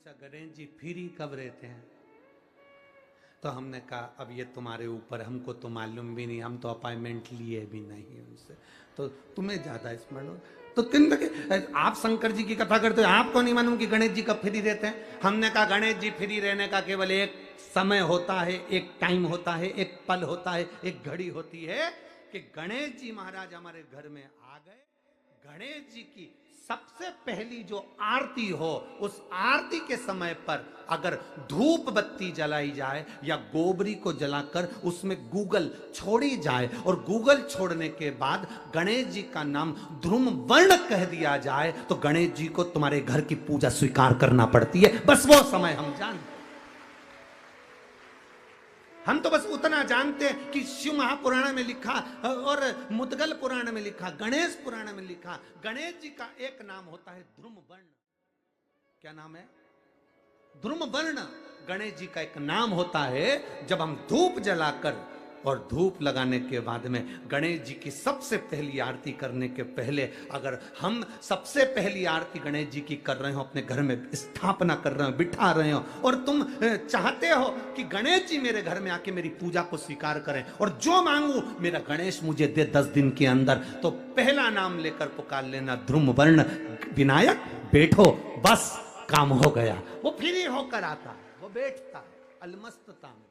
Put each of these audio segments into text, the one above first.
पूछा गणेश जी फ्री कब रहते हैं? तो हमने कहा अब ये तुम्हारे ऊपर, हमको तो मालूम भी नहीं, हम तो अपॉइंटमेंट लिए भी नहीं उनसे, तो तुम्हें ज्यादा स्मरण हो। तो किन लगे आप शंकर जी की कथा करते हो, आपको नहीं मालूम कि गणेश जी कब फ्री रहते हैं? हमने कहा गणेश जी फ्री रहने का केवल एक समय होता है, एक टाइम होता है, एक पल होता है, एक घड़ी होती है कि गणेश जी महाराज हमारे घर में आ गए। गणेश जी की सबसे पहली जो आरती हो, उस आरती के समय पर अगर धूप बत्ती जलाई जाए या गोबरी को जलाकर उसमें गूगल छोड़ी जाए और गूगल छोड़ने के बाद गणेश जी का नाम ध्रुम वर्ण कह दिया जाए, तो गणेश जी को तुम्हारे घर की पूजा स्वीकार करना पड़ती है। बस वो समय हम जानते, हम तो बस उतना जानते हैं कि शिव महापुराण में लिखा और मुद्गल पुराण में लिखा, गणेश पुराण में लिखा, गणेश जी का एक नाम होता है ध्रुम वर्ण। क्या नाम है? ध्रुम वर्ण गणेश जी का एक नाम होता है। जब हम धूप जलाकर और धूप लगाने के बाद में गणेश जी की सबसे पहली आरती करने के पहले अगर हम सबसे पहली आरती गणेश जी की कर रहे हो, अपने घर में स्थापना कर रहे हो, बिठा रहे हो, और तुम चाहते हो कि गणेश जी मेरे घर में आके मेरी पूजा को स्वीकार करें और जो मांगू मेरा गणेश मुझे दे 10 दिन के अंदर, तो पहला नाम लेकर पुकार लेना ध्रुम वर्ण विनायक, बैठो, बस काम हो गया। वो फ्री होकर आता है, वो बैठता है अलमस्तता में।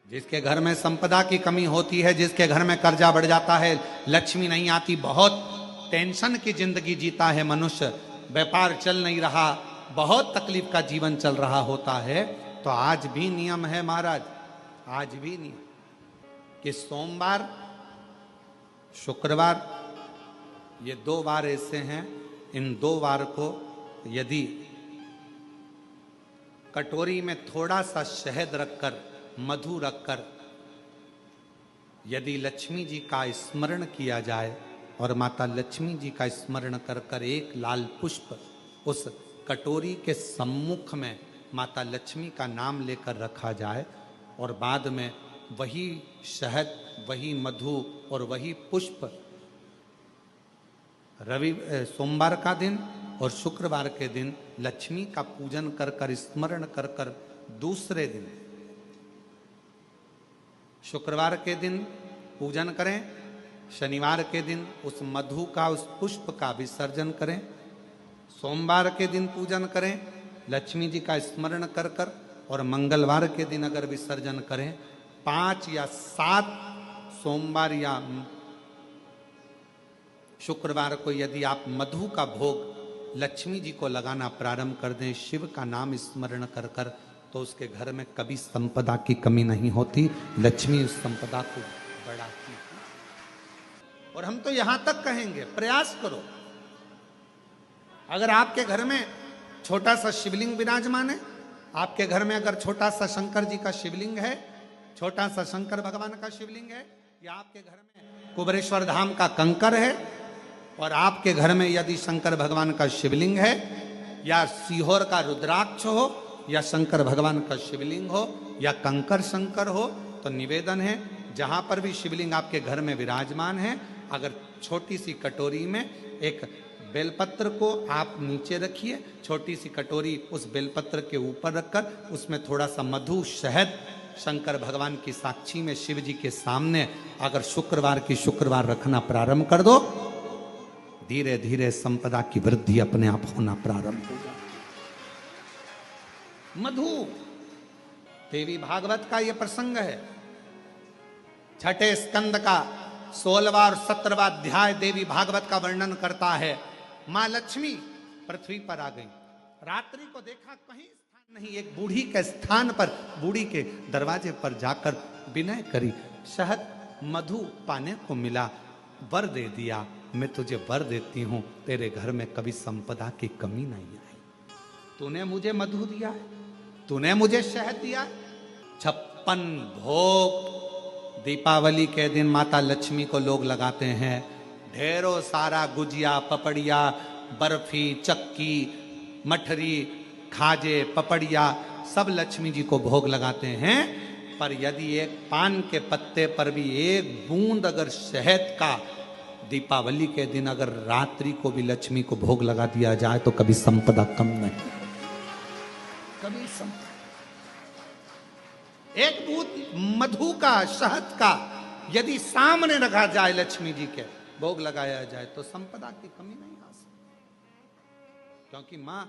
जिसके घर में संपदा की कमी होती है, जिसके घर में कर्जा बढ़ जाता है, लक्ष्मी नहीं आती, बहुत टेंशन की जिंदगी जीता है मनुष्य, व्यापार चल नहीं रहा, बहुत तकलीफ का जीवन चल रहा होता है, तो आज भी नियम है महाराज, आज भी नियम कि सोमवार शुक्रवार ये 2 बार ऐसे हैं, इन 2 बार को यदि कटोरी में थोड़ा सा शहद रखकर, मधु रखकर यदि लक्ष्मी जी का स्मरण किया जाए और माता लक्ष्मी जी का स्मरण कर कर एक लाल पुष्प उस कटोरी के सम्मुख में माता लक्ष्मी का नाम लेकर रखा जाए और बाद में वही शहद, वही मधु और वही पुष्प सोमवार का दिन और शुक्रवार के दिन लक्ष्मी का पूजन कर कर, स्मरण कर कर, दूसरे दिन शुक्रवार के दिन पूजन करें, शनिवार के दिन उस मधु का, उस पुष्प का विसर्जन करें, सोमवार के दिन पूजन करें लक्ष्मी जी का स्मरण कर कर, और मंगलवार के दिन अगर विसर्जन करें, 5 या 7 सोमवार या शुक्रवार को यदि आप मधु का भोग लक्ष्मी जी को लगाना प्रारंभ कर दें, शिव का नाम स्मरण कर कर, तो उसके घर में कभी संपदा की कमी नहीं होती, लक्ष्मी उस संपदा को बढ़ाती है। और हम तो यहां तक कहेंगे, प्रयास करो, अगर आपके घर में छोटा सा शिवलिंग विराजमान है, आपके घर में अगर छोटा सा शंकर जी का शिवलिंग है, छोटा सा शंकर भगवान का शिवलिंग है, या आपके घर में कुबेरेश्वर धाम का कंकर है, और आपके घर में यदि शंकर भगवान का शिवलिंग है, या सीहोर का रुद्राक्ष हो, या शंकर भगवान का शिवलिंग हो, या कंकर शंकर हो, तो निवेदन है जहां पर भी शिवलिंग आपके घर में विराजमान है, अगर छोटी सी कटोरी में एक बेलपत्र को आप नीचे रखिए, छोटी सी कटोरी उस बेलपत्र के ऊपर रखकर उसमें थोड़ा सा मधु, शहद, शंकर भगवान की साक्षी में शिव जी के सामने अगर शुक्रवार की शुक्रवार रखना प्रारंभ कर दो, धीरे धीरे संपदा की वृद्धि अपने आप होना प्रारंभ हो जाए। मधु, देवी भागवत का यह प्रसंग है, छठे स्कंद का 16वां और 17वां अध्याय देवी भागवत का वर्णन करता है। मां लक्ष्मी पृथ्वी पर आ गई, रात्रि को देखा कहीं स्थान नहीं, एक बूढ़ी के स्थान पर, बूढ़ी के दरवाजे पर जाकर विनय करी, शहद मधु पाने को मिला, वर दे दिया, मैं तुझे वर देती हूं, तेरे घर में कभी संपदा की कमी नहीं आई। तूने मुझे मधु दिया है, तूने मुझे शहद दिया है। 56 भोग दीपावली के दिन माता लक्ष्मी को लोग लगाते हैं, ढेरों सारा गुजिया, पपड़िया, बर्फी, चक्की, मठरी, खाजे, पपड़िया सब लक्ष्मी जी को भोग लगाते हैं। पर यदि एक पान के पत्ते पर भी एक बूंद अगर शहद का दीपावली के दिन अगर रात्रि को भी लक्ष्मी को भोग लगा दिया जाए तो कभी संपदा कम नहीं, कभी संपदा। एक बूंद मधु का, शहद का यदि सामने रखा जाए लक्ष्मी जी के, भोग लगाया जाए तो संपदा की कमी नहीं आ सकती, क्योंकि मां